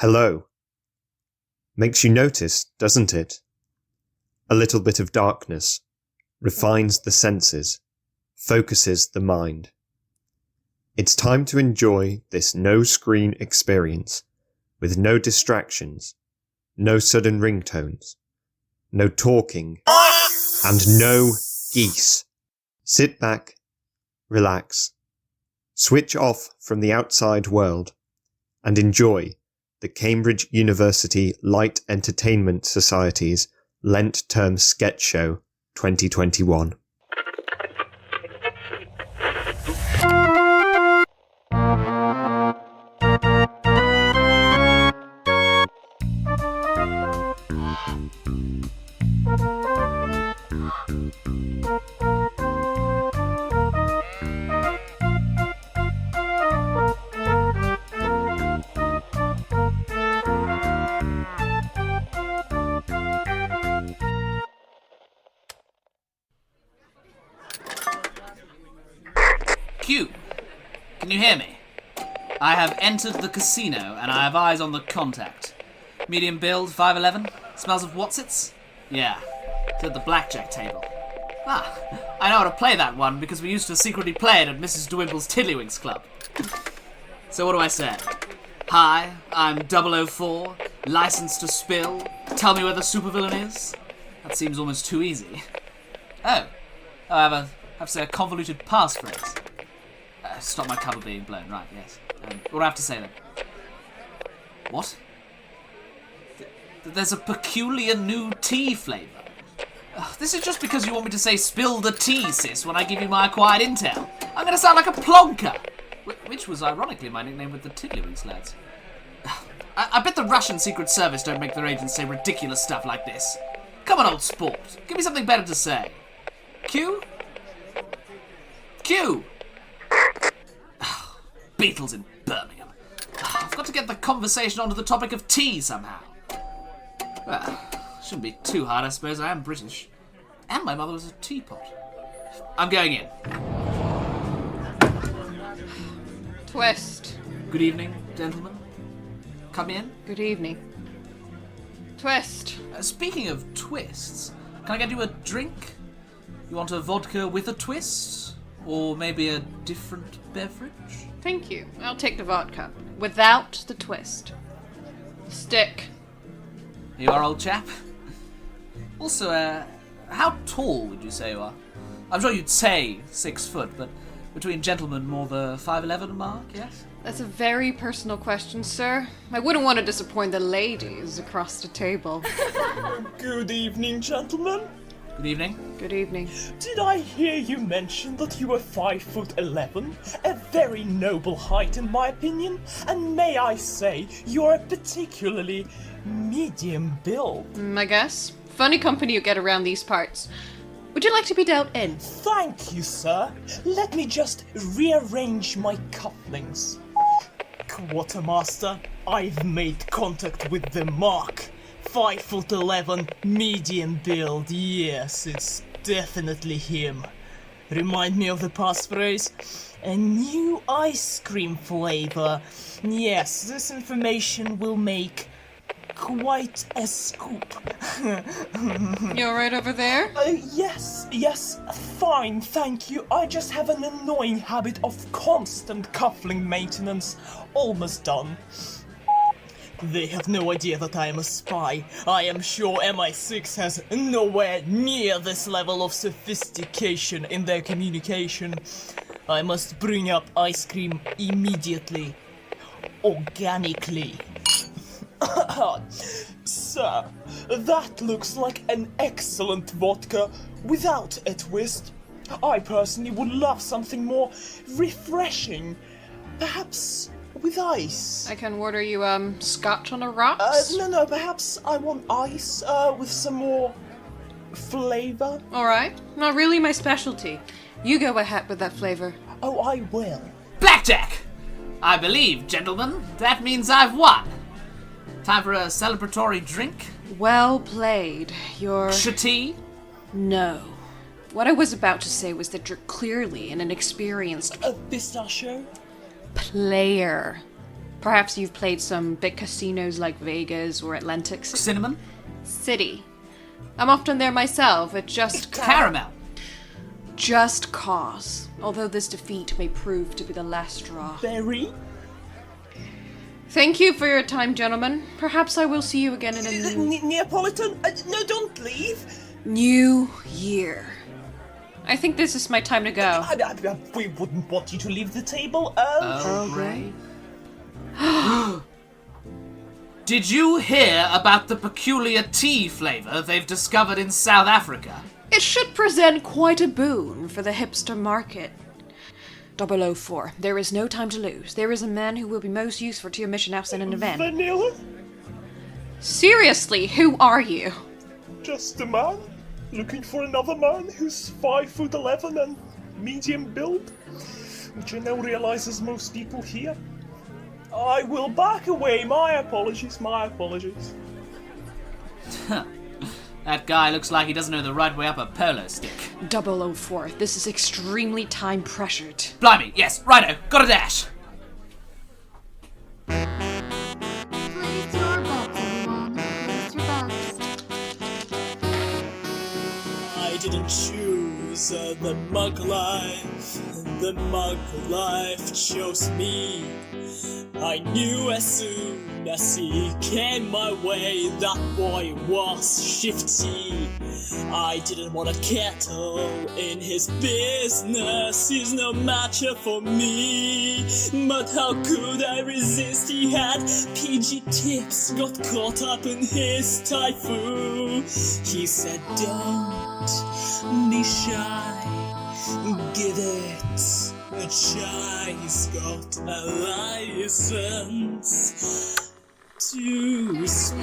Hello. Makes you notice, doesn't it? A little bit of darkness refines the senses, focuses the mind. It's time to enjoy this no-screen experience with no distractions, no sudden ringtones, no talking, and no geese. Sit back, relax, switch off from the outside world, and enjoy the Cambridge University Light Entertainment Society's Lent Term Sketch Show 2021. Q, can you hear me? I have entered the casino and I have eyes on the contact. Medium build, 5'11", smells of Watsits? Yeah, it's at the blackjack table. Ah, I know how to play that one because we used to secretly play it at Mrs. DeWimple's Tiddlywinks Club. So what do I say? Hi, I'm 004, licensed to spill. Tell me where the supervillain is? That seems almost too easy. Oh, I have to say a convoluted passphrase. Stop my cover being blown, right, yes. What do I have to say then? What? There's a peculiar new tea flavour. This is just because you want me to say spill the tea, sis, when I give you my acquired intel. I'm going to sound like a plonker. Which was ironically my nickname with the Tiddlywinks lads. I bet the Russian Secret Service don't make their agents say ridiculous stuff like this. Come on, old sport. Give me something better to say. Q? Q! Beatles in Birmingham. I've got to get the conversation onto the topic of tea somehow. Well, shouldn't be too hard, I suppose. I am British. And my mother was a teapot. I'm going in. Twist. Good evening, gentlemen. Come in. Good evening. Twist. Speaking of twists, can I get you a drink? You want a vodka with a twist? Or maybe a different beverage? Thank you. I'll take the vodka. Without the twist. Stick. You are, old chap. Also, how tall would you say you are? I'm sure you'd say 6 foot, but between gentlemen more the 5'11" mark, yes? That's a very personal question, sir. I wouldn't want to disappoint the ladies across the table. Good evening, gentlemen. Good evening. Good evening. Did I hear you mention that you were 5'11"? A very noble height in my opinion, and may I say, you're a particularly medium build. I guess. Funny company you get around these parts. Would you like to be dealt in? Thank you, sir. Let me just rearrange my cufflinks. Quartermaster, I've made contact with the mark. 5'11", medium build, yes, it's definitely him. Remind me of the passphrase? A new ice cream flavor. Yes, this information will make quite a scoop. You alright over there? Yes, fine, thank you. I just have an annoying habit of constant cufflink maintenance. Almost done. They have no idea that I am a spy. I am sure MI6 has nowhere near this level of sophistication in their communication. I must bring up ice cream immediately. Organically. Sir, that looks like an excellent vodka without a twist. I personally would love something more refreshing. Perhaps with ice. I can order you, scotch on the rocks? No, perhaps I want ice, with some more flavor. Alright. Not really my specialty. You go ahead with that flavor. Oh, I will. Blackjack! I believe, gentlemen, that means I've won. Time for a celebratory drink? Well played. You're... Tea? No. What I was about to say was that you're clearly an inexperienced A pistachio? player. Perhaps you've played some big casinos like Vegas or Atlantic Cinnamon? City. I'm often there myself. It just... Caramel. Just cause. Although this defeat may prove to be the last straw. Berry? Thank you for your time, gentlemen. Perhaps I will see you again in a Neapolitan? No, don't leave! new year. I think this is my time to go. We wouldn't want you to leave the table, Earl Grey? Did you hear about the peculiar tea flavour they've discovered in South Africa? It should present quite a boon for the hipster market. 004. There is no time to lose. There is a man who will be most useful to your mission outside an event. Vanilla? Seriously, who are you? Just a man, looking for another man who's 5'11" and medium build, which I now realize is most people here. I will back away. My apologies. That guy looks like he doesn't know the right way up a polo stick. 004. This is extremely time pressured. Blimey, yes, righto, got a dash. Place your bets, everyone. Place your bets. I didn't choose the mug life. The mug life chose me. I knew as soon as he came my way that boy was shifty. I didn't want a kettle in his business. He's no match for me. But how could I resist? He had PG tips, got caught up in his typhoon. He said, don't be shy, give it a try. He's got a license to spill.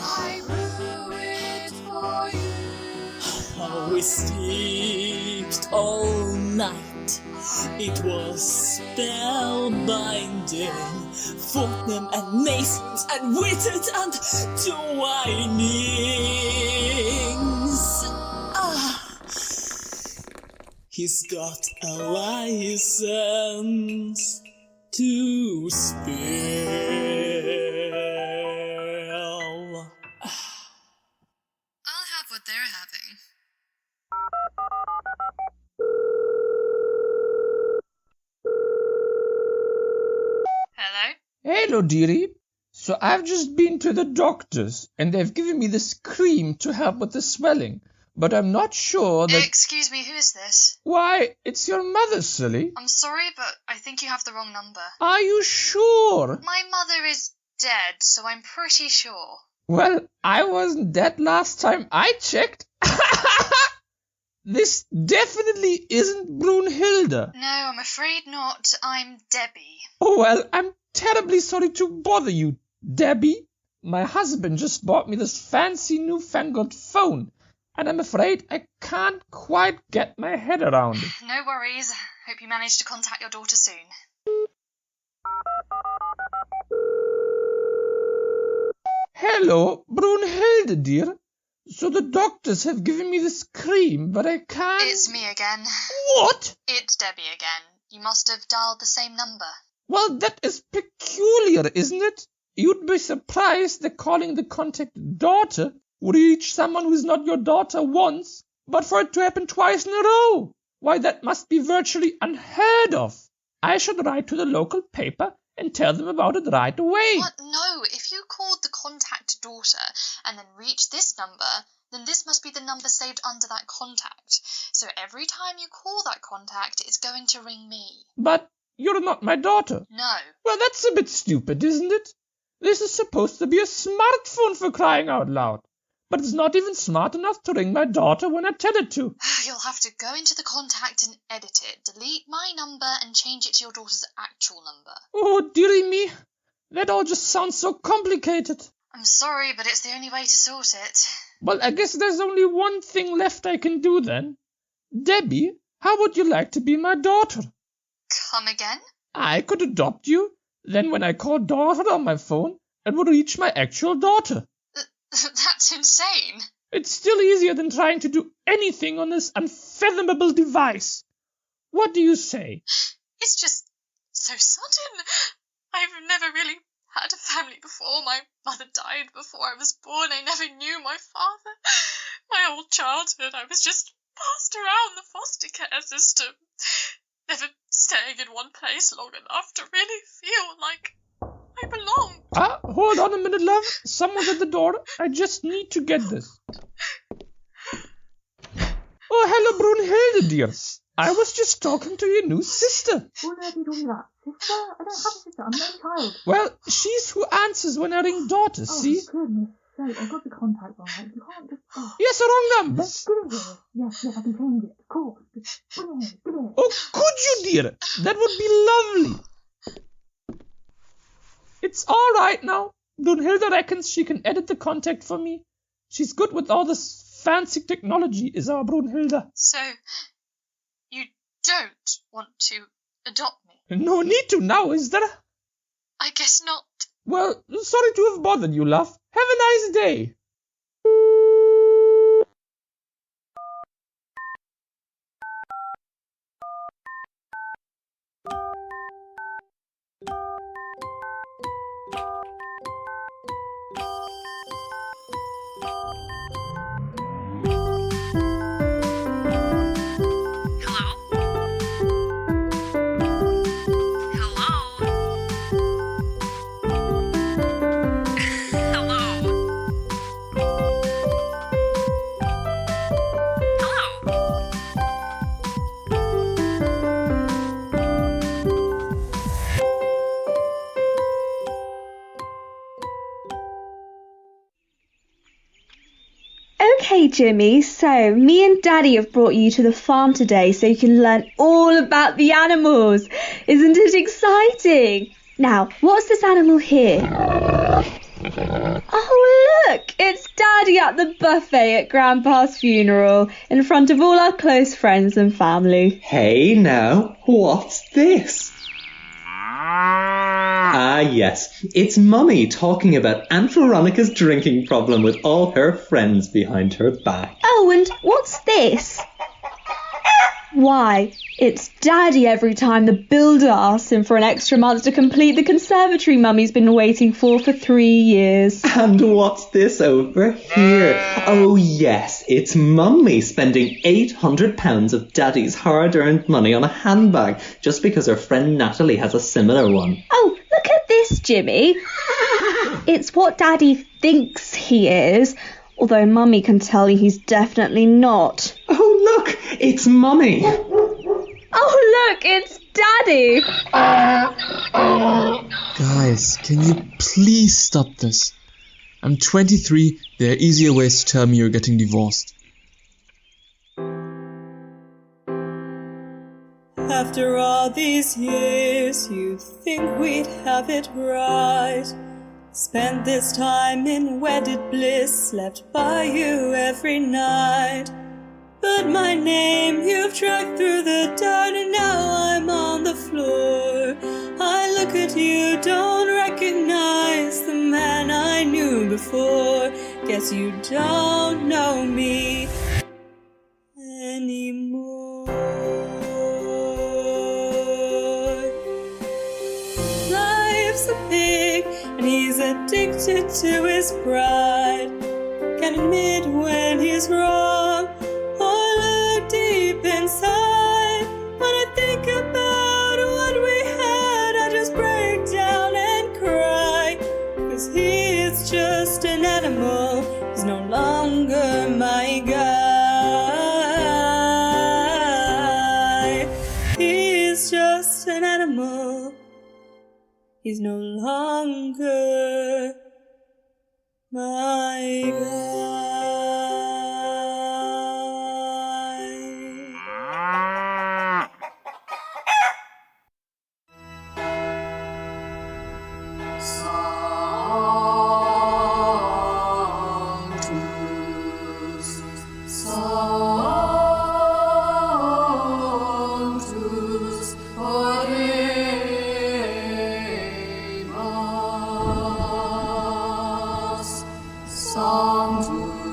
I brew it for you. We slept all night. It was spellbinding. Fortnum and Masons and Whitted and Twinings. He's got a license to spill. I'll have what they're having. Hello? Hello, dearie. So I've just been to the doctor's, and they've given me this cream to help with the swelling. But I'm not sure that... Excuse me, who is this? Why, it's your mother, silly. I'm sorry, but I think you have the wrong number. Are you sure? My mother is dead, so I'm pretty sure. Well, I wasn't dead last time I checked. This definitely isn't Brunhilde. No, I'm afraid not. I'm Debbie. Oh, well, I'm terribly sorry to bother you, Debbie. My husband just bought me this fancy newfangled phone, and I'm afraid I can't quite get my head around it. No worries. Hope you manage to contact your daughter soon. Hello, Brunhilde, dear. So the doctors have given me this cream, but I can't... It's me again. What? It's Debbie again. You must have dialed the same number. Well, that is peculiar, isn't it? You'd be surprised that calling the contact daughter would reach someone who's not your daughter once, but for it to happen twice in a row. Why, that must be virtually unheard of. I should write to the local paper and tell them about it right away. What? No, if you called the contact daughter and then reached this number, then this must be the number saved under that contact. So every time you call that contact, it's going to ring me. But you're not my daughter. No. Well, that's a bit stupid, isn't it? This is supposed to be a smartphone, for crying out loud. But it's not even smart enough to ring my daughter when I tell it to. You'll have to go into the contact and edit it, delete my number and change it to your daughter's actual number. Oh, dearie me. That all just sounds so complicated. I'm sorry, but it's the only way to sort it. Well, I guess there's only one thing left I can do then. Debbie, how would you like to be my daughter? Come again? I could adopt you. Then when I call daughter on my phone, it would reach my actual daughter. That's insane. It's still easier than trying to do anything on this unfathomable device. What do you say? It's just so sudden. I've never really had a family before. My mother died before I was born. I never knew my father. My whole childhood, I was just passed around the foster care system, never staying in one place long enough to really feel like I belong. Hold on a minute, love. Someone's at the door. I just need to get this. Oh, hello, Brunhilde, dear. I was just talking to your new sister. What are you talking about? Sister? I don't have a sister. I'm no child. Well, she's who answers when I ring daughters, see? Goodness sake, I got the contact wrong. You can't just... Oh. Yes, the wrong number. Get in here. Yes, I can change it. Of course. Get in here. Oh, could you, dear? That would be lovely. It's all right now. Brunhilde reckons she can edit the contact for me. She's good with all this fancy technology, is our Brunhilde. So, you don't want to adopt me? No need to now, is there? I guess not. Well, sorry to have bothered you, love. Have a nice day. Okay, Jimmy, so me and Daddy have brought you to the farm today so you can learn all about the animals. Isn't it exciting? Now, what's this animal here? Oh, look, it's Daddy at the buffet at Grandpa's funeral in front of all our close friends and family. Hey now, what's this? Ah, yes, it's Mummy talking about Aunt Veronica's drinking problem with all her friends behind her back. Oh, and what's this? Why, it's Daddy every time the builder asks him for an extra month to complete the conservatory Mummy's been waiting for 3 years. And what's this over here? Oh yes, it's Mummy spending £800 of Daddy's hard-earned money on a handbag just because her friend Natalie has a similar one. Oh, look at this, Jimmy. It's what Daddy thinks he is, although Mummy can tell you he's definitely not. Oh look, it's Mummy. Oh look, it's Daddy. Guys, can you please stop this? I'm 23, there are easier ways to tell me you're getting divorced. After all these years, you'd think we'd have it right. Spent this time in wedded bliss, slept by you every night. But my name you've dragged through the dirt, and now I'm on the floor. I look at you, don't recognize the man I knew before. Guess you don't know me anymore. Life's a pig, and he's addicted to his pride. Can't admit when he's wrong, or look deep inside. When I think about what we had, I just break down and cry. 'Cause he's just an animal, he's no longer my guy. He's just an animal, he's no longer my guy. Sanctus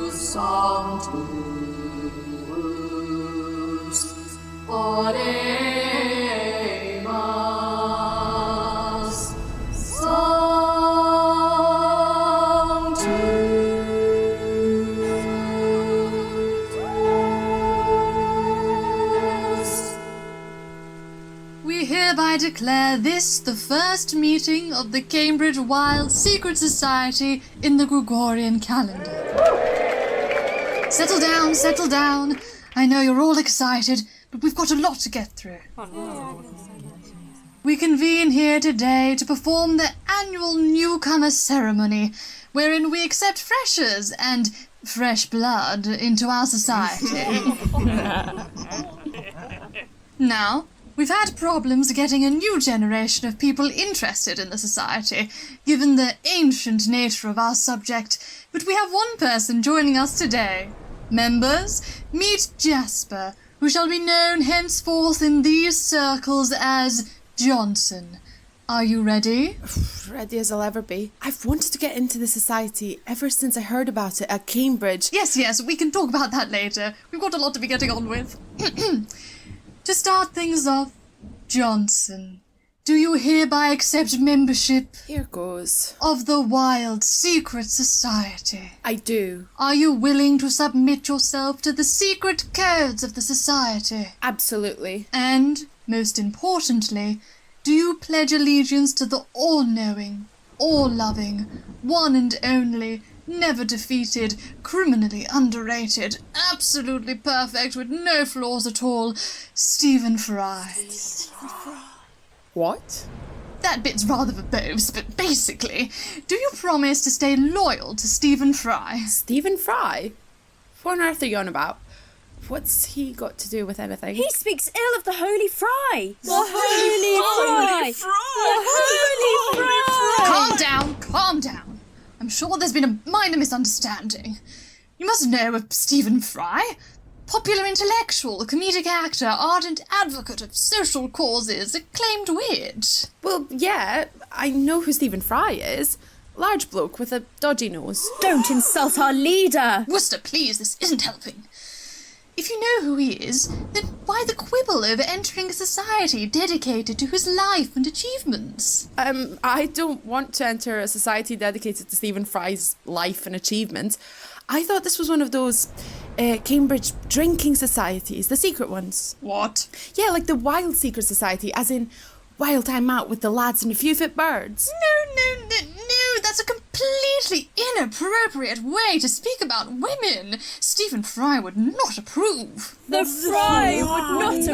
I declare this the first meeting of the Cambridge Wild Secret Society in the Gregorian calendar. Settle down, settle down. I know you're all excited, but we've got a lot to get through. We convene here today to perform the annual newcomer ceremony, wherein we accept freshers and fresh blood into our society. Now, we've had problems getting a new generation of people interested in the society, given the ancient nature of our subject, but we have one person joining us today. Members, meet Jasper, who shall be known henceforth in these circles as Johnson. Are you ready? Ready as I'll ever be. I've wanted to get into the society ever since I heard about it at Cambridge. Yes, we can talk about that later. We've got a lot to be getting on with. To start things off, Johnson, do you hereby accept membership? Here goes. Of the Wild Secret Society? I do. Are you willing to submit yourself to the secret codes of the society? Absolutely. And, most importantly, do you pledge allegiance to the all-knowing, all-loving, one and only, never defeated, criminally underrated, absolutely perfect with no flaws at all, Stephen Fry? What? That bit's rather verbose, but basically, do you promise to stay loyal to Stephen Fry? Stephen Fry? What on earth are you on about? What's he got to do with anything? He speaks ill of the Holy Fry! The Holy Fry! The Holy Fry! Calm down. I'm sure there's been a minor misunderstanding. You must know of Stephen Fry. Popular intellectual, comedic actor, ardent advocate of social causes, acclaimed wit. Well, yeah, I know who Stephen Fry is. Large bloke with a dodgy nose. Don't insult our leader! Worcester, please, this isn't helping. If you know who he is, then why the quibble over entering a society dedicated to his life and achievements? I don't want to enter a society dedicated to Stephen Fry's life and achievements. I thought this was one of those Cambridge drinking societies, the secret ones. What? Yeah, like the Wild Secret Society, as in wild time out with the lads and a few fit birds. No, that's a completely inappropriate way to speak about women. Stephen Fry would not approve. The Fry would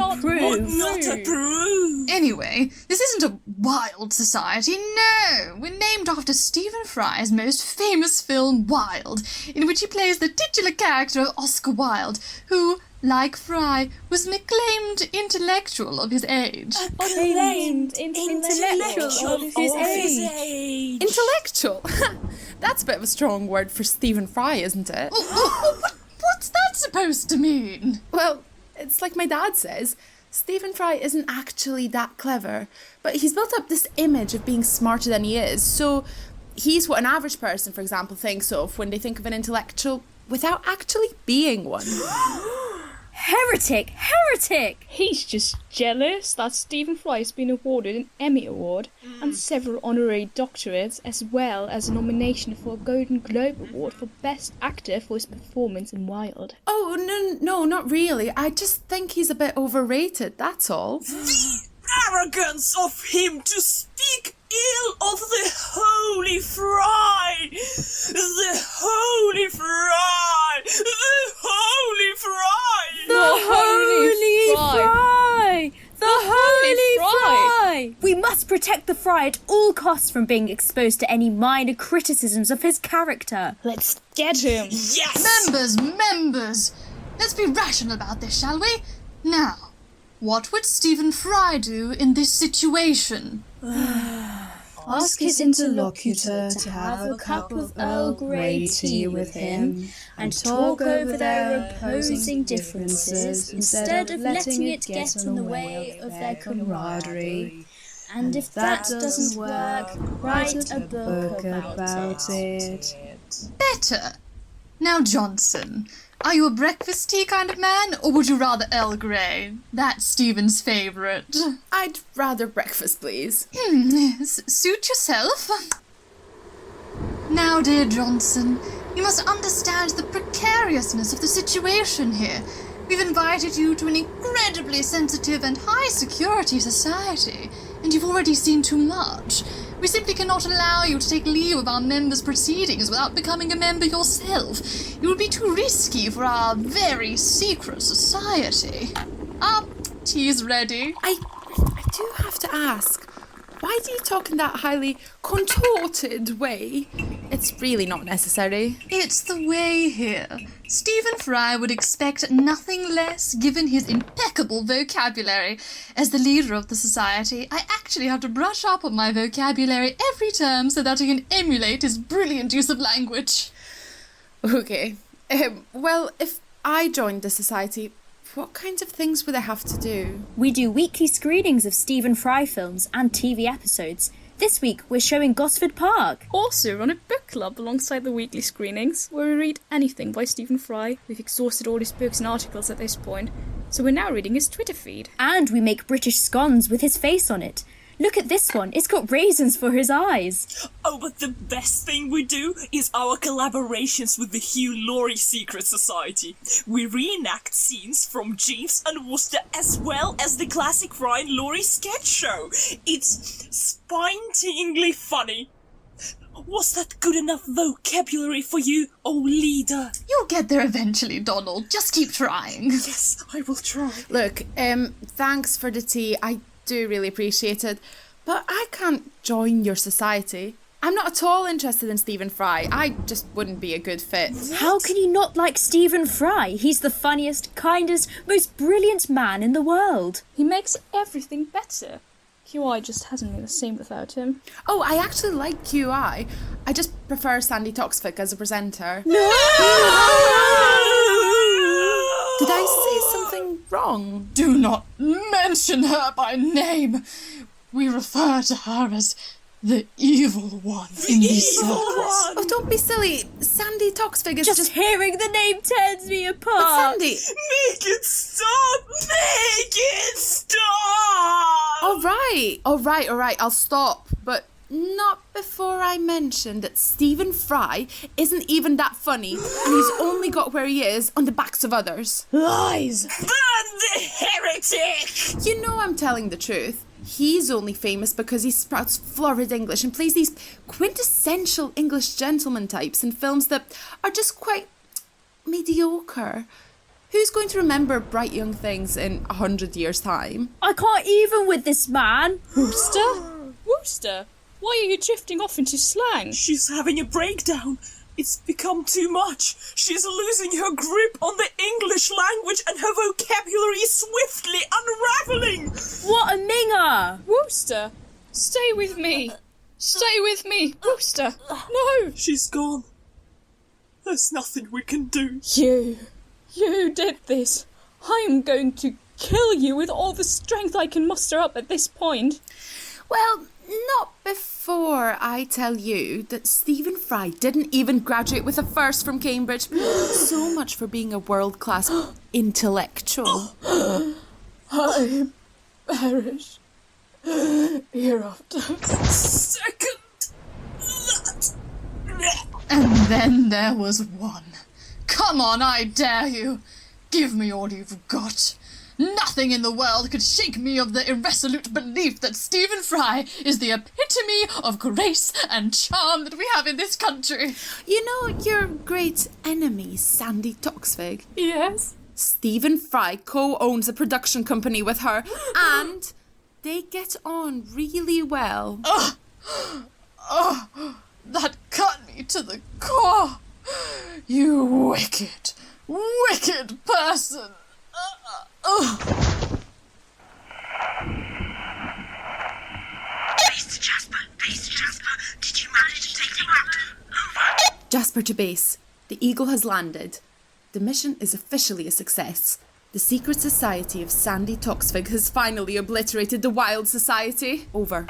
not approve. Anyway, this isn't a wild society, no. We're named after Stephen Fry's most famous film, Wild, in which he plays the titular character of Oscar Wilde, who, like Fry, was an acclaimed intellectual of his age. Acclaimed intellectual of his age. Intellectual? That's a bit of a strong word for Stephen Fry, isn't it? What's that supposed to mean? Well, it's like my dad says, Stephen Fry isn't actually that clever, but he's built up this image of being smarter than he is, so he's what an average person, for example, thinks of when they think of an intellectual without actually being one. Heretic! He's just jealous that Stephen Fry has been awarded an Emmy Award and several honorary doctorates, as well as a nomination for a Golden Globe Award for Best Actor for his performance in Wild. Oh, no, not really. I just think he's a bit overrated, that's all. The arrogance of him to speak ill of the Holy Fry! The Holy Fry! The Holy Fry! The Holy Fry! The Holy Fry! We must protect the Fry at all costs from being exposed to any minor criticisms of his character. Let's get him! Yes! Members! Let's be rational about this, shall we? Now, what would Stephen Fry do in this situation? Ask his interlocutor to have a cup of Earl Grey tea with him and talk over their opposing differences instead of letting it get in the way of their camaraderie. And if that doesn't work, write a book about it. Better! Now, Johnson, are you a breakfast tea kind of man, or would you rather Earl Grey? That's Stephen's favourite. I'd rather breakfast, please. Suit yourself. Now, dear Johnson, you must understand the precariousness of the situation here. We've invited you to an incredibly sensitive and high-security society. and you've already seen too much. We simply cannot allow you to take leave of our members' proceedings without becoming a member yourself. It would be too risky for our very secret society. Tea's ready. I do have to ask, why do you talk in that highly contorted way? It's really not necessary. It's the way here. Stephen Fry would expect nothing less given his impeccable vocabulary. As the leader of the society, I actually have to brush up on my vocabulary every term so that I can emulate his brilliant use of language. Okay. Well, if I joined the society, what kinds of things would I have to do? We do weekly screenings of Stephen Fry films and TV episodes. This week we're showing Gosford Park. Also run a book club alongside the weekly screenings, where we read anything by Stephen Fry. We've exhausted all his books and articles at this point, so we're now reading his Twitter feed. And we make British scones with his face on it. Look at this one, it's got raisins for his eyes. Oh, but the best thing we do is our collaborations with the Hugh Laurie Secret Society. We reenact scenes from Jeeves and Worcester as well as the classic Fry and Laurie sketch show. It's spine-tingly funny. Was that good enough vocabulary for you, oh leader? You'll get there eventually, Donald. Just keep trying. Yes, I will try. Look, thanks for the tea. I do really appreciate it, but I can't join your society. I'm not at all interested in Stephen Fry. I just wouldn't be a good fit. How can you not like Stephen Fry? He's the funniest, kindest, most brilliant man in the world. He makes everything better. QI just hasn't been the same without him. Oh, I actually like QI. I just prefer Sandi Toksvig as a presenter. No! Did I say something wrong? Do not mention her by name. We refer to her as the evil one in these circles. Oh, don't be silly. Sandi Toksvig is just hearing the name tears me apart. But Sandi, make it stop! Make it stop! All right. I'll stop. But not before I mention that Stephen Fry isn't even that funny, and he's only got where he is on the backs of others. Lies! Burn the heretic! You know I'm telling the truth. He's only famous because he sprouts florid English and plays these quintessential English gentleman types in films that are just quite mediocre. Who's going to remember Bright Young Things in 100 years' time? I can't even with this man. Wooster? Why are you drifting off into slang? She's having a breakdown. It's become too much. She's losing her grip on the English language and her vocabulary is swiftly unraveling. What a minger! Wooster, stay with me. Stay with me, Wooster. No. She's gone. There's nothing we can do. You did this. I'm going to kill you with all the strength I can muster up at this point. Well, not before I tell you that Stephen Fry didn't even graduate with a first from Cambridge. So much for being a world-class intellectual. I perish hereafter. Second that. And then there was one. Come on, I dare you. Give me all you've got. Nothing in the world could shake me of the irresolute belief that Stephen Fry is the epitome of grace and charm that we have in this country. You know your great enemy, Sandi Toksvig? Yes. Stephen Fry co-owns a production company with her, and they get on really well. That cut me to the core. You wicked, wicked person. Base Jasper, did you manage to take him out? Over. Jasper to base. The Eagle has landed. The mission is officially a success. The secret society of Sandi Toksvig has finally obliterated the Wild Society. Over.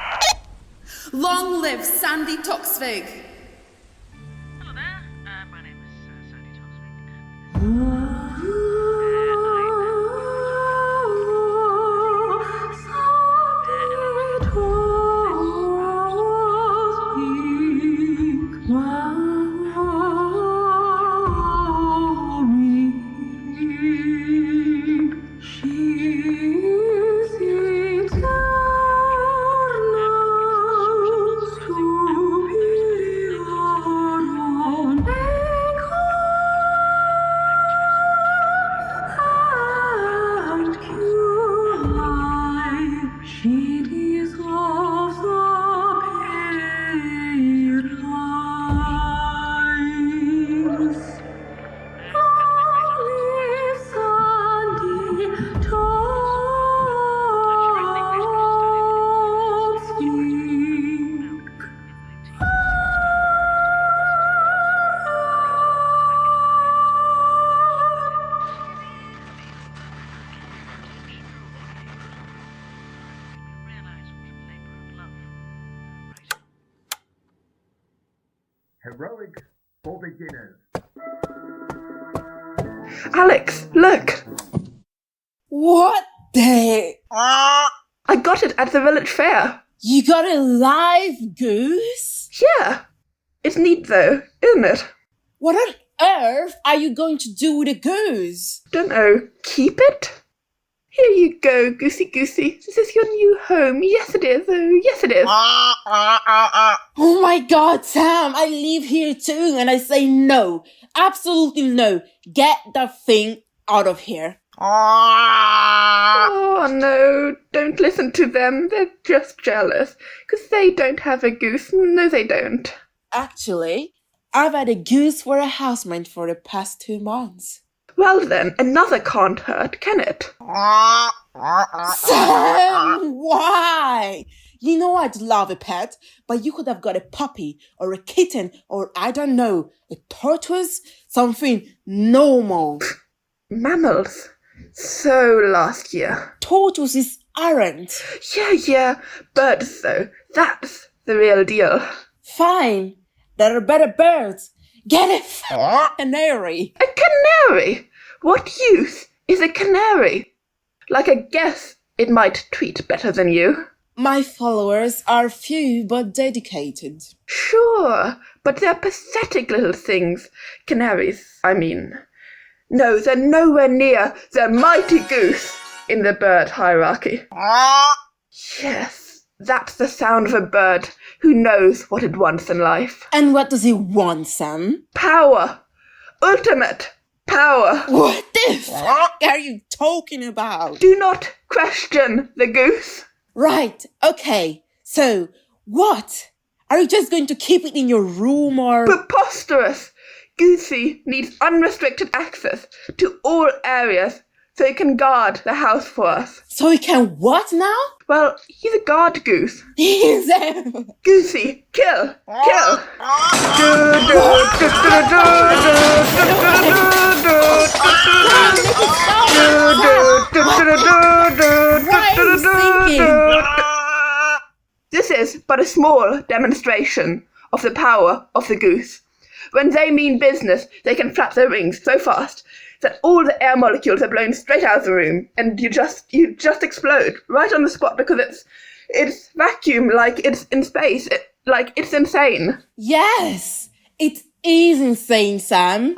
Long live Sandi Toksvig! Hello there, my name is Sandi Toksvig. Heroics for beginners. Alex, look! What the? I got it at the village fair. You got a live goose? Yeah. It's neat though, isn't it? What on earth are you going to do with a goose? Don't know. Keep it? Here you go, Goosey Goosey. This is your new home. Yes it is, oh, yes it is. Oh my god, Sam, I live here too and I say no. Absolutely no. Get the thing out of here. Oh no, don't listen to them. They're just jealous. Because they don't have a goose. No, they don't. Actually, I've had a goose for a housemate for the past 2 months. Well then, another can't hurt, can it? Sam, why? You know I'd love a pet, but you could have got a puppy or a kitten or I don't know, a tortoise, something normal. Mammals. So last year. Tortoises aren't. Yeah, birds though. That's the real deal. Fine. There are better birds. Get a canary. A canary? What use is a canary? Like I guess it might tweet better than you. My followers are few but dedicated. Sure, but they're pathetic little things. Canaries, I mean. No, they're nowhere near the mighty goose in the bird hierarchy. Yes, that's the sound of a bird who knows what it wants in life. And what does it want, Sam? Power. Ultimate power. What the fuck are you talking about? Do not question the goose. Right, okay. So, what? Are you just going to keep it in your room or... Preposterous! Goosey needs unrestricted access to all areas so he can guard the house for us. So he can what now? Well, he's a guard goose. He's a... Goosey, kill! Kill! This is but a small demonstration of the power of the goose. When they mean business, they can flap their wings so fast that all the air molecules are blown straight out of the room, and you just explode right on the spot because it's vacuum, like it's in space, like it's insane. Yes, it is insane, Sam.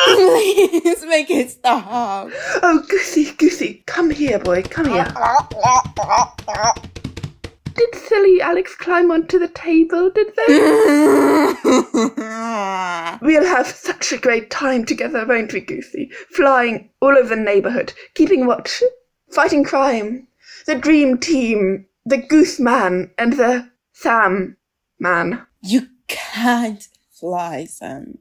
Please make it stop. Oh, Goosey, come here, boy, come here. Did silly Alex climb onto the table, did they? We'll have such a great time together, won't we, Goosey? Flying all over the neighbourhood, keeping watch, fighting crime. The dream team, the Goose Man and the Sam Man. You can't fly, Sam.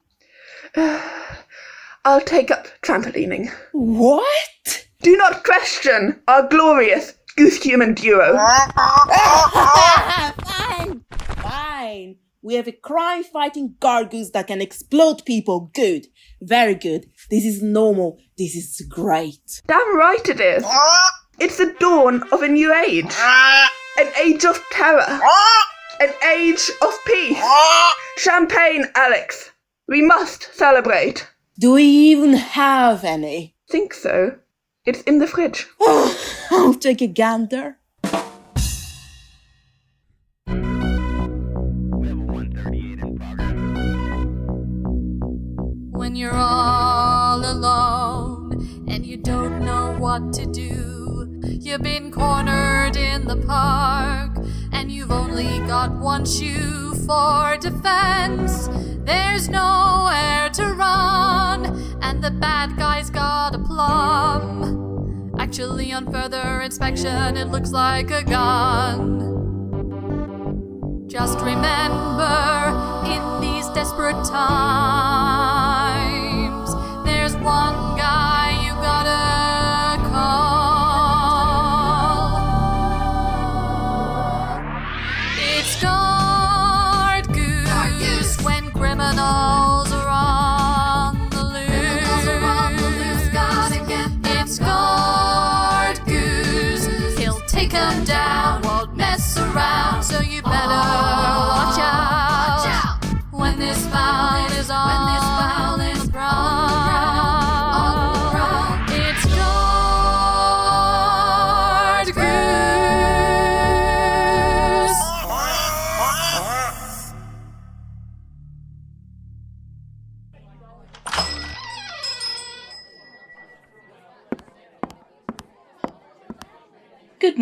I'll take up trampolining. What? Do not question our glorious goose-human duo. Fine. We have a crime-fighting guard goose that can explode people. Good. Very good. This is normal. This is great. Damn right it is. It's the dawn of a new age. An age of terror. An age of peace. Champagne, Alex. We must celebrate. Do we even have any? Think so. It's in the fridge. I'll take a gander. When you're all alone and you don't know what to do, you've been cornered in the park and you've only got one shoe for defense. There's nowhere to run and the bad guy's got a plum. Actually, on further inspection, it looks like a gun. Just remember, in these desperate times, there's one guy you gotta call. It's Guard Goose when criminals are on the loose. It's Guard Goose. He'll take 'em down, won't mess around, so you better watch out.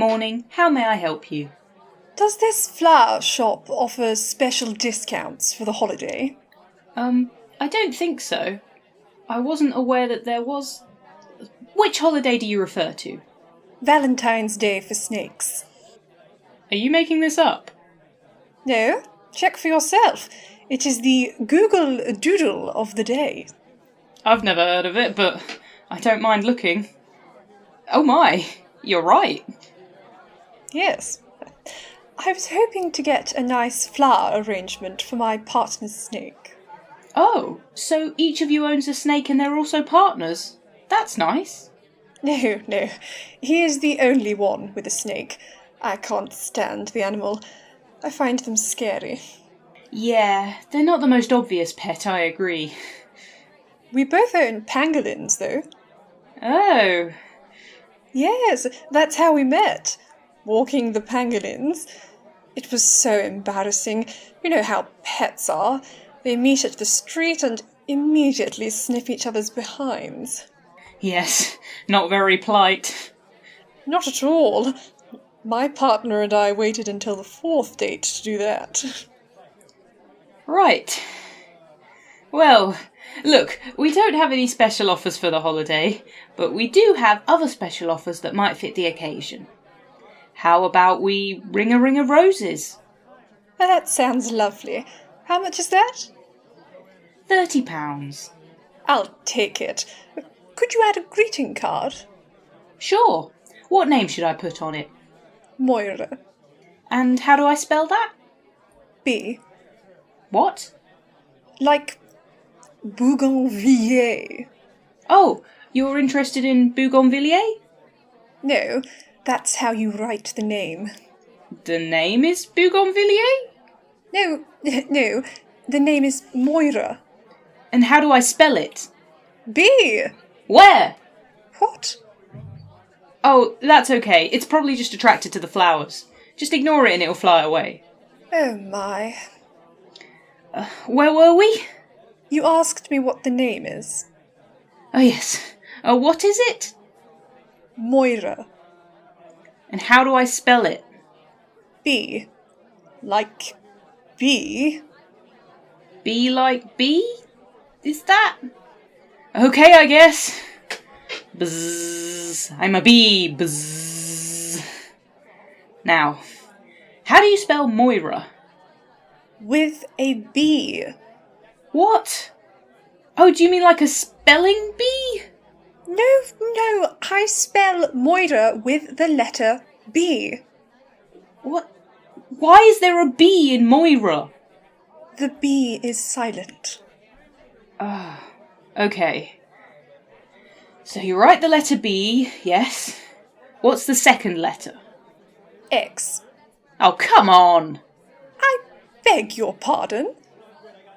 morning. How may I help you? Does this flower shop offer special discounts for the holiday? I don't think so. I wasn't aware that there was... Which holiday do you refer to? Valentine's Day for snakes. Are you making this up? No, check for yourself. It is the Google Doodle of the day. I've never heard of it, but I don't mind looking. Oh my, you're right. Yes. I was hoping to get a nice flower arrangement for my partner's snake. Oh, so each of you owns a snake and they're also partners? That's nice. No. He is the only one with a snake. I can't stand the animal. I find them scary. Yeah, they're not the most obvious pet, I agree. We both own pangolins, though. Oh. Yes, that's how we met. Walking the pangolins. It was so embarrassing. You know how pets are. They meet at the street and immediately sniff each other's behinds. Yes, not very polite. Not at all. My partner and I waited until the 4th date to do that. Right. Well, look, we don't have any special offers for the holiday, but we do have other special offers that might fit the occasion. How about we ring a ring of roses? That sounds lovely. How much is that? £30. I'll take it. Could you add a greeting card? Sure. What name should I put on it? Moira. And how do I spell that? B. What? Like Bougainvilliers. Oh, you're interested in Bougainvilliers? No, that's how you write the name. The name is Bougainvilliers? No, the name is Moira. And how do I spell it? B. Where? What? Oh, that's okay. It's probably just attracted to the flowers. Just ignore it and it'll fly away. Oh my. Where were we? You asked me what the name is. Oh yes. What is it? Moira. And how do I spell it? B. Like bee. Bee like bee? Is that? Okay, I guess. Bzzz. I'm a bee. Bzzz. Now, how do you spell Moira? With a B. What? Oh, do you mean like a spelling bee? No, I spell Moira with the letter B. What? Why is there a B in Moira? The B is silent. Okay. So you write the letter B, yes. What's the second letter? X. Oh, come on. I beg your pardon?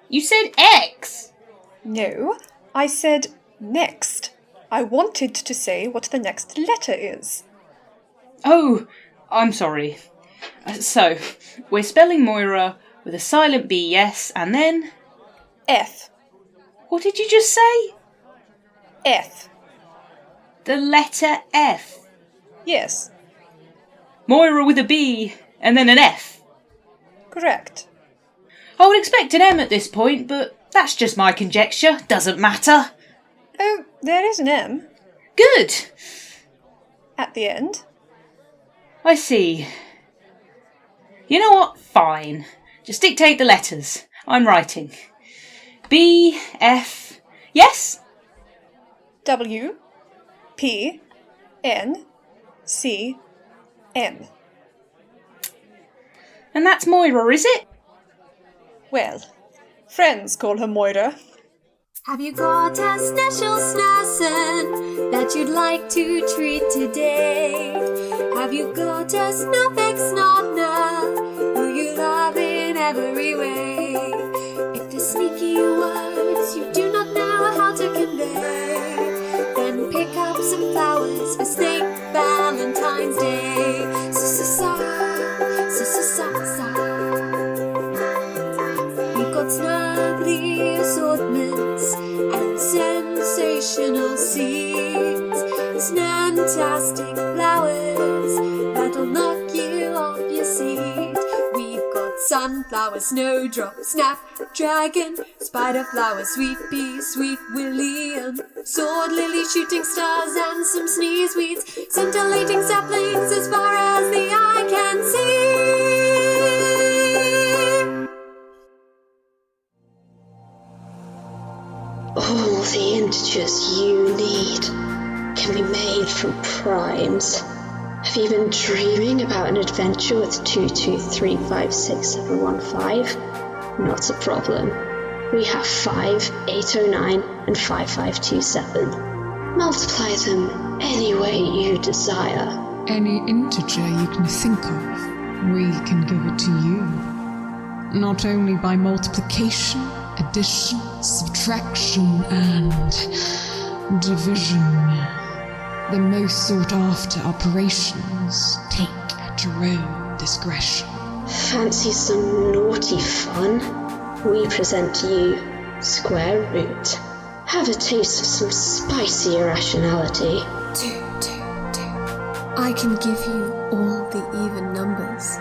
You said X. No, I said next. I wanted to say what the next letter is. Oh, I'm sorry. So, we're spelling Moira with a silent B, yes, and then... F. What did you just say? F. The letter F. Yes. Moira with a B, and then an F. Correct. I would expect an M at this point, but that's just my conjecture. Doesn't matter. Oh, there is an M. Good. At the end. I see. You know what? Fine. Just dictate the letters. I'm writing. B, F... Yes? W, P, N, C, M. And that's Moira, is it? Well, friends call her Moira. Have you got a special snussen that you'd like to treat today? Have you got a snuffix snodder who you love in every way? If there's sneaky words you do not know how to convey, then pick up some flowers for Snake Valentine's Day. We've got snuggly assortments and sensational seeds, snantastic flowers that'll sunflower, snowdrop, snapdragon, spider flower, sweet pea, sweet william, sword lily, shooting stars, and some sneeze weeds, scintillating saplings as far as the eye can see. All the integers you need can be made from primes. Have you been dreaming about an adventure with 223567115? Not a problem. We have 5, 809, and 5527. Multiply them any way you desire. Any integer you can think of, we can give it to you. Not only by multiplication, addition, subtraction, and division. The most sought-after operations take at your own discretion. Fancy some naughty fun? We present to you square root. Have a taste of some spicy irrationality. 2, 2, 2. I can give you all the even numbers.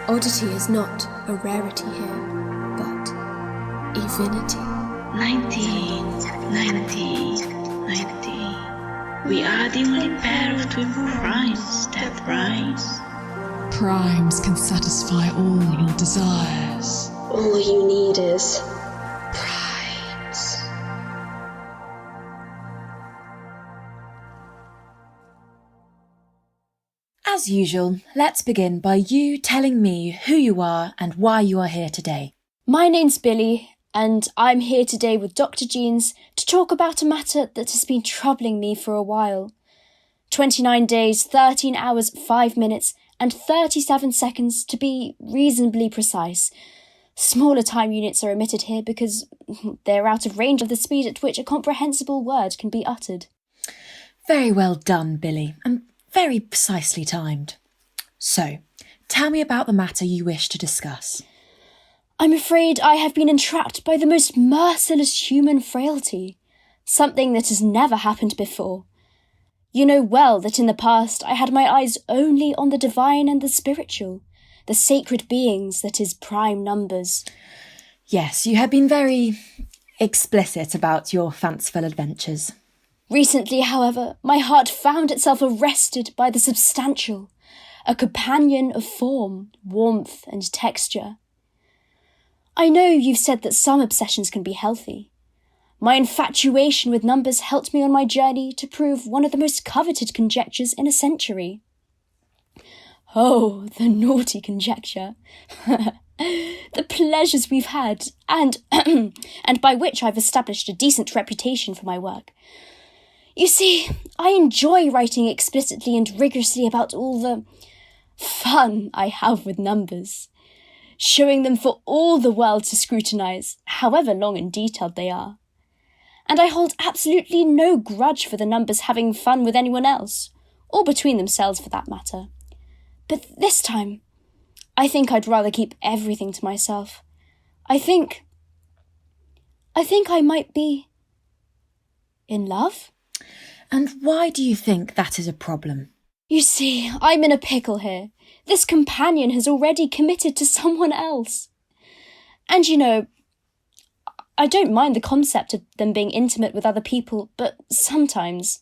Oddity is not a rarity here, but evenity. 19, 90, 90. We are the only pair of twin primes that rise. Primes can satisfy all your desires. All you need is primes. As usual, let's begin by you telling me who you are and why you are here today. My name's Billy, and I'm here today with Dr. Jeans to talk about a matter that has been troubling me for a while. 29 days, 13 hours, 5 minutes, and 37 seconds to be reasonably precise. Smaller time units are omitted here because they're out of range of the speed at which a comprehensible word can be uttered. Very well done, Billy, and very precisely timed. So, tell me about the matter you wish to discuss. I'm afraid I have been entrapped by the most merciless human frailty, something that has never happened before. You know well that in the past I had my eyes only on the divine and the spiritual, the sacred beings that is prime numbers. Yes, you have been very explicit about your fanciful adventures. Recently, however, my heart found itself arrested by the substantial, a companion of form, warmth, and texture. I know you've said that some obsessions can be healthy. My infatuation with numbers helped me on my journey to prove one of the most coveted conjectures in a century. Oh, the naughty conjecture. The pleasures we've had, and by which I've established a decent reputation for my work. You see, I enjoy writing explicitly and rigorously about all the fun I have with numbers, showing them for all the world to scrutinise, however long and detailed they are. And I hold absolutely no grudge for the numbers having fun with anyone else, or between themselves for that matter. But this time, I think I'd rather keep everything to myself. I think I might be in love? And why do you think that is a problem? You see, I'm in a pickle here. This companion has already committed to someone else. And you know, I don't mind the concept of them being intimate with other people, but sometimes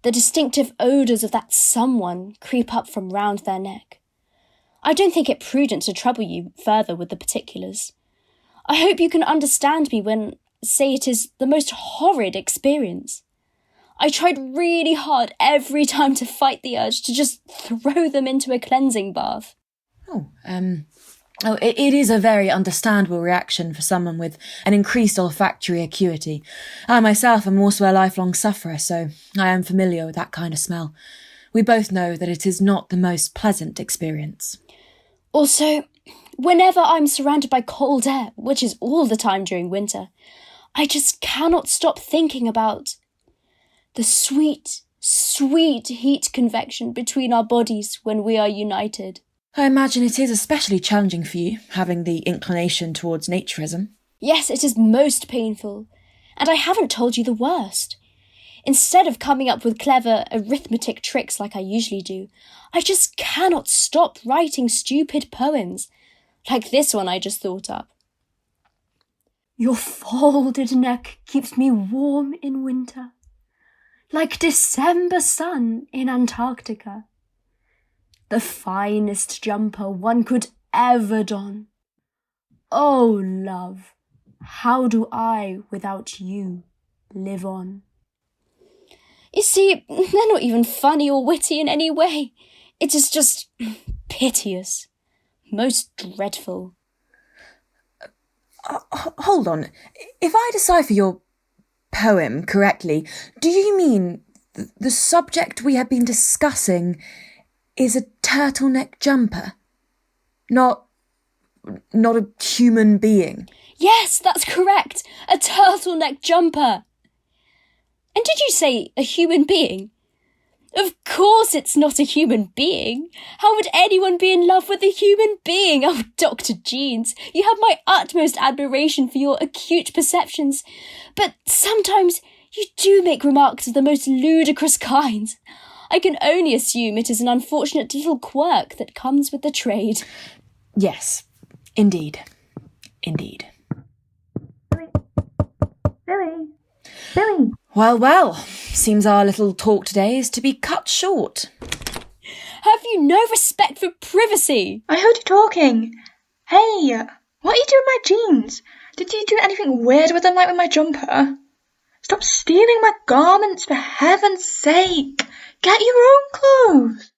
the distinctive odours of that someone creep up from round their neck. I don't think it prudent to trouble you further with the particulars. I hope you can understand me when I say it is the most horrid experience. I tried really hard every time to fight the urge to just throw them into a cleansing bath. It is a very understandable reaction for someone with an increased olfactory acuity. I myself am also a lifelong sufferer, so I am familiar with that kind of smell. We both know that it is not the most pleasant experience. Also, whenever I'm surrounded by cold air, which is all the time during winter, I just cannot stop thinking about the sweet, sweet heat convection between our bodies when we are united. I imagine it is especially challenging for you, having the inclination towards naturism. Yes, it is most painful. And I haven't told you the worst. Instead of coming up with clever arithmetic tricks like I usually do, I just cannot stop writing stupid poems. like this one I just thought up. Your folded neck keeps me warm in winter, like December sun in Antarctica. The finest jumper one could ever don. Oh, love, how do I, without you, live on? You see, they're not even funny or witty in any way. It is just piteous, most dreadful. Hold on. If I decipher your poem correctly, do you mean the subject we have been discussing is a turtleneck jumper? Not a human being? Yes, that's correct. A turtleneck jumper. And did you say a human being? Of course it's not a human being. How would anyone be in love with a human being? Oh, Dr. Jeans, you have my utmost admiration for your acute perceptions. But sometimes you do make remarks of the most ludicrous kind. I can only assume it is an unfortunate little quirk that comes with the trade. Yes, indeed. Indeed. Billy! Well, seems our little talk today is to be cut short. Have you no respect for privacy? I heard you talking. Hey, what are you doing with my jeans? Did you do anything weird with them like with my jumper? Stop stealing my garments, for heaven's sake. Get your own clothes.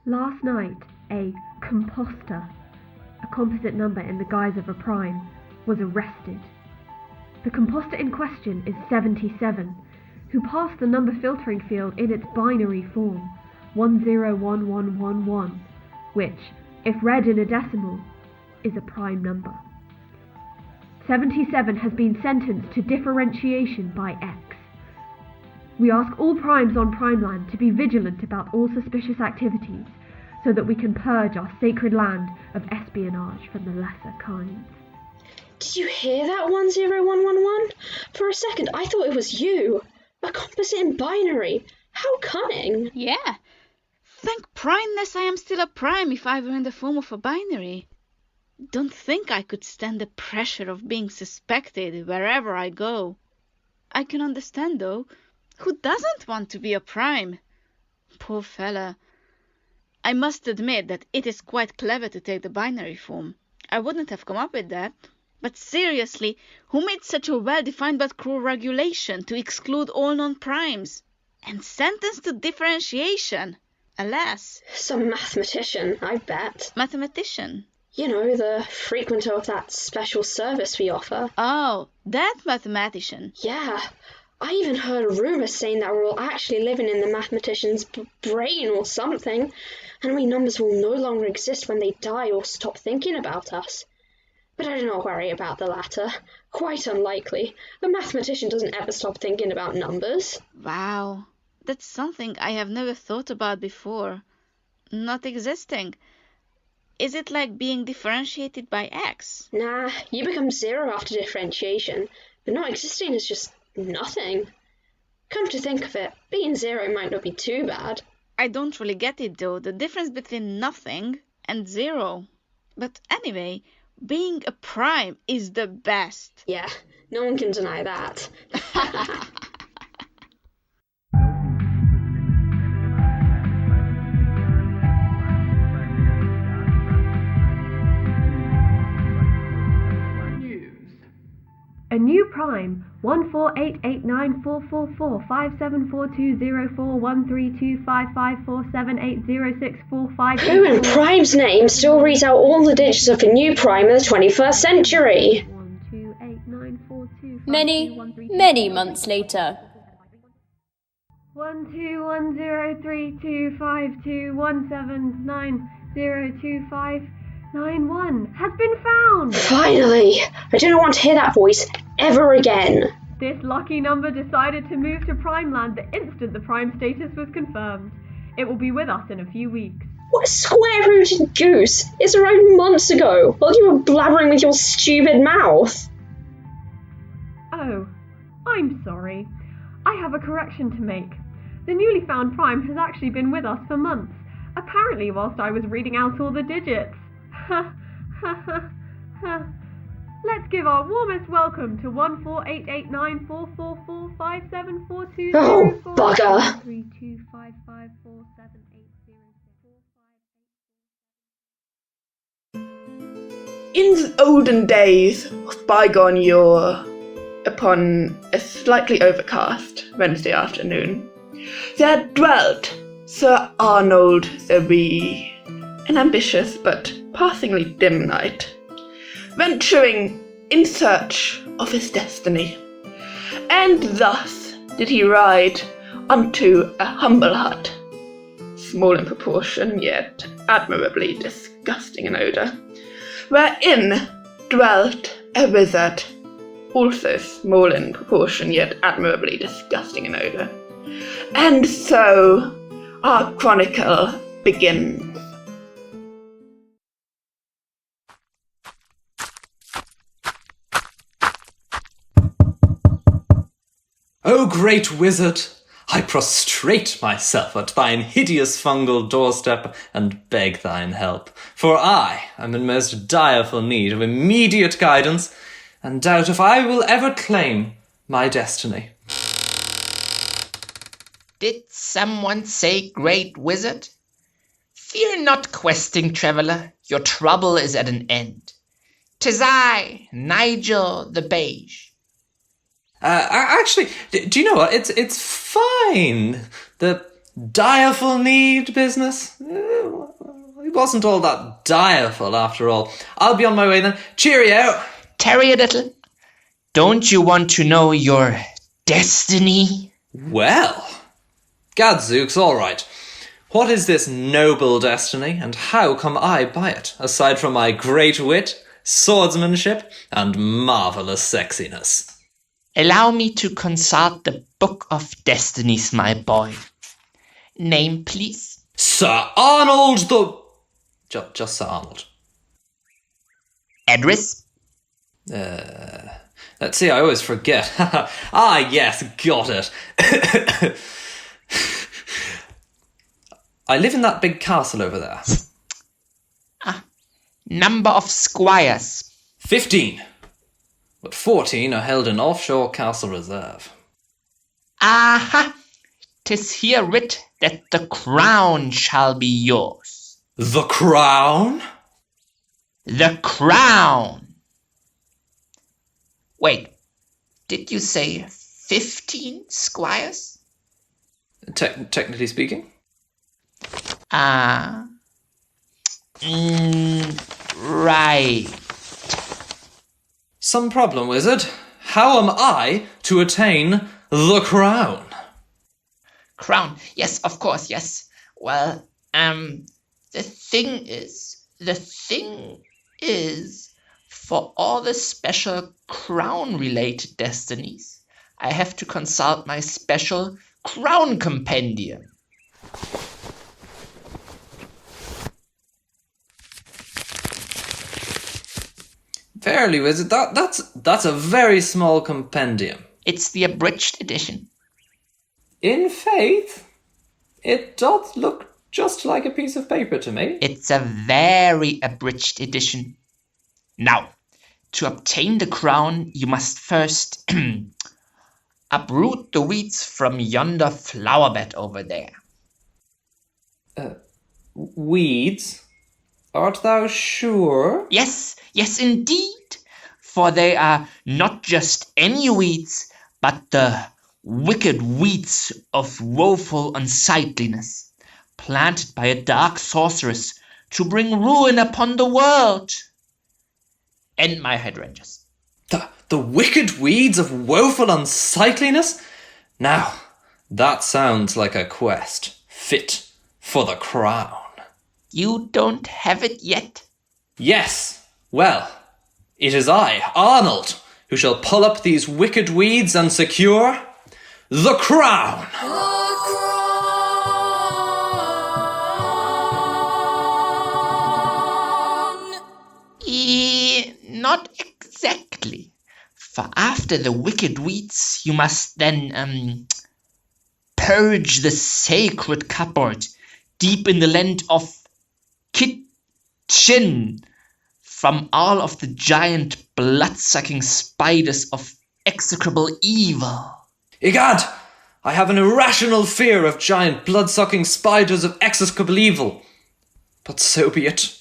Last night, a composter, a composite number in the guise of a prime, was arrested. The composter in question is 77, who passed the number filtering field in its binary form, 101111, which, if read in a decimal, is a prime number. 77 has been sentenced to differentiation by X. We ask all primes on Primeland to be vigilant about all suspicious activities, so that we can purge our sacred land of espionage from the lesser kinds. Did you hear that 10111? For a second, I thought it was you. A composite in binary. How cunning. Yeah. Thank primeness I am still a prime if I were in the form of a binary. Don't think I could stand the pressure of being suspected wherever I go. I can understand, though. Who doesn't want to be a prime? Poor fella. I must admit that it is quite clever to take the binary form. I wouldn't have come up with that. But seriously, who made such a well-defined but cruel regulation to exclude all non-primes? And sentenced to differentiation? Alas. Some mathematician, I bet. Mathematician? You know, the frequenter of that special service we offer. Oh, that mathematician. Yeah. I even heard a rumour saying that we're all actually living in the mathematician's brain or something, and we numbers will no longer exist when they die or stop thinking about us. But I do not worry about the latter. Quite unlikely. A mathematician doesn't ever stop thinking about numbers. Wow, that's something I have never thought about before. Not existing. Is it like being differentiated by X? Nah, you become zero after differentiation, but not existing is just nothing. Come to think of it, being zero might not be too bad. I don't really get it though, the difference between nothing and zero. But anyway, being a prime is the best. Yeah, no one can deny that. A new prime, 1488944574204132554780645. Who in prime's name still reads out all the digits of a new prime in the 21st century? Many months later. 12103252179025991 has been found! Finally! I do not want to hear that voice ever again. This lucky number decided to move to Primeland the instant the prime status was confirmed. It will be with us in a few weeks. What square-rooted goose? It's arrived months ago, while you were blabbering with your stupid mouth. Oh, I'm sorry. I have a correction to make. The newly found prime has actually been with us for months, apparently whilst I was reading out all the digits. Ha ha ha ha. Let's give our warmest welcome to 1488944457420. Oh, bugger. 32554784. In the olden days of bygone yore, upon a slightly overcast Wednesday afternoon, there dwelt Sir Arnold the Wee, an ambitious but passingly dim knight, venturing in search of his destiny. And thus did he ride unto a humble hut, small in proportion, yet admirably disgusting in odour, wherein dwelt a wizard, also small in proportion, yet admirably disgusting in odour. And so our chronicle begins. O great wizard, I prostrate myself at thine hideous fungal doorstep and beg thine help, for I am in most direful need of immediate guidance, and doubt if I will ever claim my destiny. Did someone say great wizard? Fear not, questing traveller, your trouble is at an end. 'Tis I, Nigel the Beige. Actually, do you know what? It's fine. The direful need business. It wasn't all that direful after all. I'll be on my way then. Cheerio. Tarry a little. Don't you want to know your destiny? Well, gadzooks, all right. What is this noble destiny, and how come I by it, aside from my great wit, swordsmanship, and marvellous sexiness? Allow me to consult the Book of Destinies, my boy. Name, please? Sir Arnold the... Just Sir Arnold. Address? Let's see, I always forget. Yes, got it. I live in that big castle over there. Number of squires? 15. But 14 are held in offshore castle reserve. Aha! 'Tis here writ that the crown shall be yours. The crown? The crown! Wait, did you say 15 squires? Technically speaking? Right. Some problem, wizard. How am I to attain the crown? Crown, yes, of course, yes. Well, the thing is, for all the special crown-related destinies, I have to consult my special crown compendium. Verily, wizard, that's a very small compendium. It's the abridged edition. In faith, it doth look just like a piece of paper to me. It's a very abridged edition. Now, to obtain the crown, you must first uproot the weeds from yonder flower bed over there. Weeds? Art thou sure? Yes, indeed. For they are not just any weeds, but the wicked weeds of woeful unsightliness, planted by a dark sorceress to bring ruin upon the world. And my hydrangeas. The wicked weeds of woeful unsightliness? Now, that sounds like a quest fit for the crown. You don't have it yet? Yes. Well, it is I, Arnold, who shall pull up these wicked weeds and secure the crown. Not exactly. For after the wicked weeds, you must then purge the sacred cupboard deep in the land of kitchen from all of the giant blood-sucking spiders of execrable evil. Egad! I have an irrational fear of giant blood-sucking spiders of execrable evil. But so be it.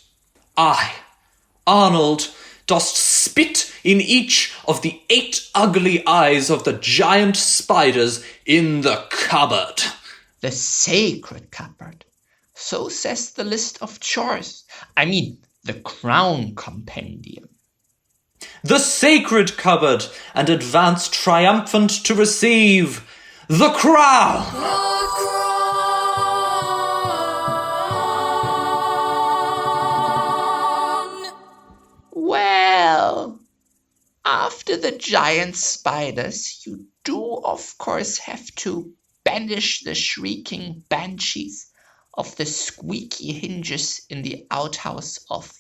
I, Arnold, dost spit in each of the 8 ugly eyes of the giant spiders in the cupboard. The sacred cupboard. So says the list of chores. I mean, the crown compendium. The sacred cupboard, and advance triumphant to receive the crown. Well, after the giant spiders, you do of course have to banish the shrieking banshees of the squeaky hinges in the outhouse of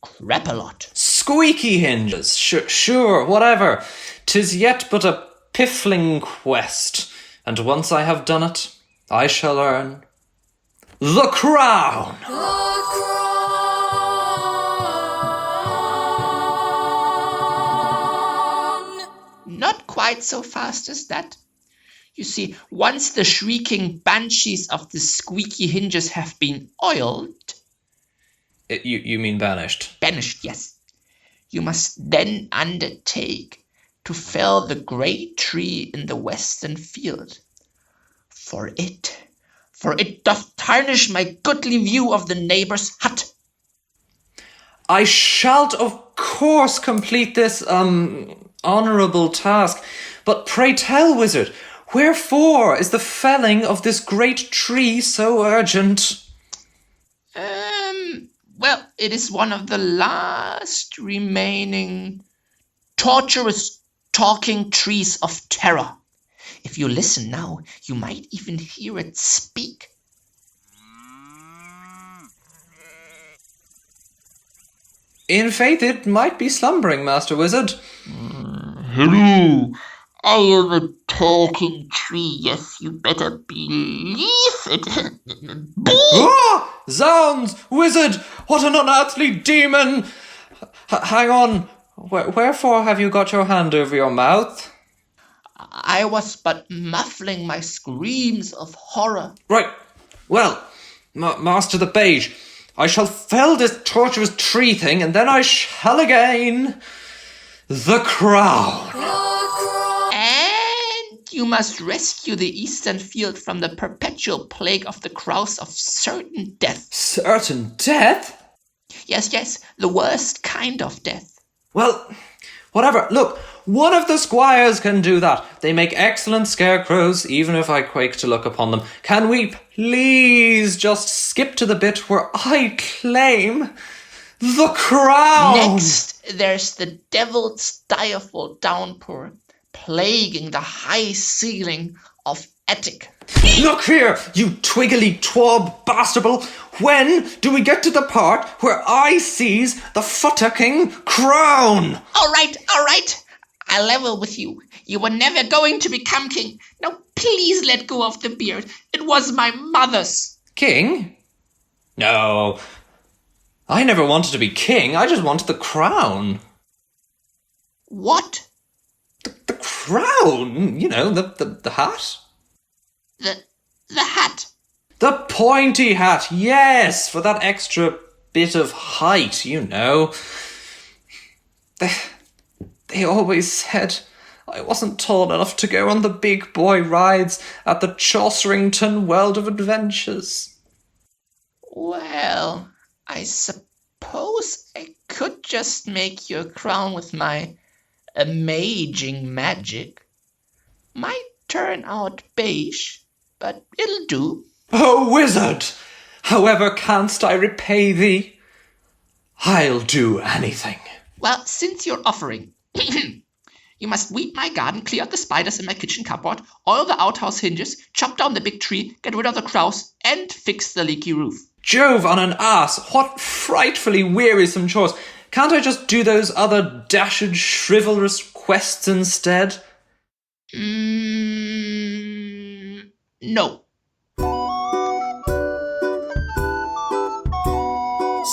Crapalot. Squeaky hinges, sure, whatever. 'Tis yet but a piffling quest, and once I have done it, I shall earn the crown. Not quite so fast as that. You see, once the shrieking banshees of the squeaky hinges have been oiled... You mean banished? Banished, yes. You must then undertake to fell the great tree in the western field. For it doth tarnish my goodly view of the neighbour's hut. I shall, of course, complete this, honourable task. But pray tell, wizard, wherefore is the felling of this great tree so urgent? Well, it is one of the last remaining torturous talking trees of terror. If you listen now, you might even hear it speak. In faith, it might be slumbering, Master Wizard. Hello, I am a talking tree. Yes, you better believe it. Ah! Zounds! Wizard! What an unearthly demon! Hang on. Wherefore have you got your hand over your mouth? I was but muffling my screams of horror. Right. Well, Master the Beige, I shall fell this torturous tree thing, and then I shall again the crown. And you must rescue the eastern field from the perpetual plague of the crows of certain death. Certain death? Yes, the worst kind of death. Well, whatever. Look, one of the squires can do that. They make excellent scarecrows, even if I quake to look upon them. Can we please just skip to the bit where I claim the crown? Next, there's the devil's direful downpour, plaguing the high ceiling of Attic. Look here, you twiggly twab bastable. When do we get to the part where I seize the futterking crown? All right. I level with you. You were never going to become king. Now please let go of the beard. It was my mother's. King? No. I never wanted to be king. I just wanted the crown. What? The crown. You know, the hat. The hat. The pointy hat, yes, for that extra bit of height, you know. They always said I wasn't tall enough to go on the big boy rides at the Chaucerington World of Adventures. Well, I suppose I could just make you a crown with my amazing magic. Might turn out beige, but it'll do. Oh, wizard! However canst I repay thee? I'll do anything. Well, since you're offering, you must weed my garden, clear out the spiders in my kitchen cupboard, oil the outhouse hinges, chop down the big tree, get rid of the crows, and fix the leaky roof. Jove on an ass! What frightfully wearisome chores! Can't I just do those other dashed, chivalrous quests instead? No.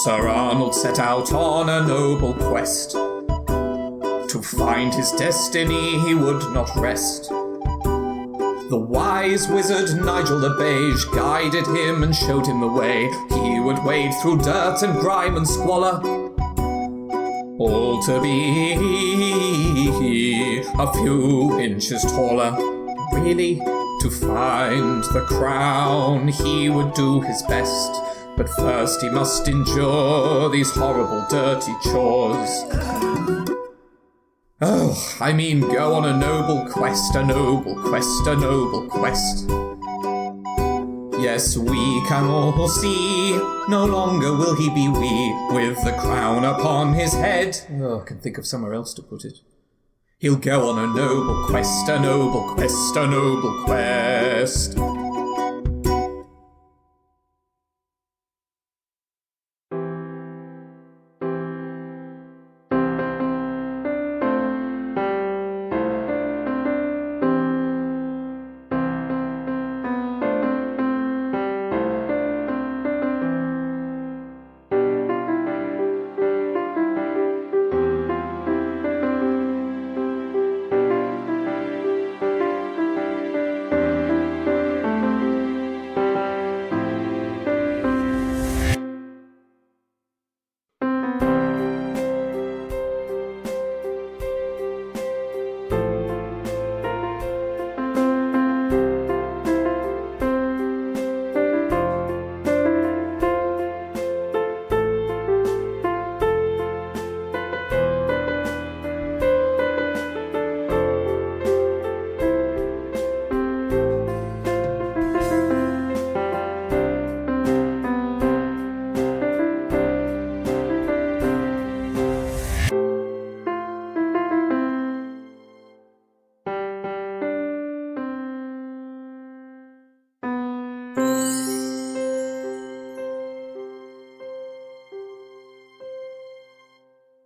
Sir Arnold set out on a noble quest. To find his destiny he would not rest. The wise wizard Nigel the Beige guided him and showed him the way. He would wade through dirt and grime and squalor, all to be a few inches taller. Really, to find the crown he would do his best, but first he must endure these horrible dirty chores. Oh, I mean, go on a noble quest, a noble quest, a noble quest. Yes, we can all see, no longer will he be wee, with the crown upon his head. Oh, I can think of somewhere else to put it. He'll go on a noble quest, a noble quest, a noble quest.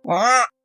Quack.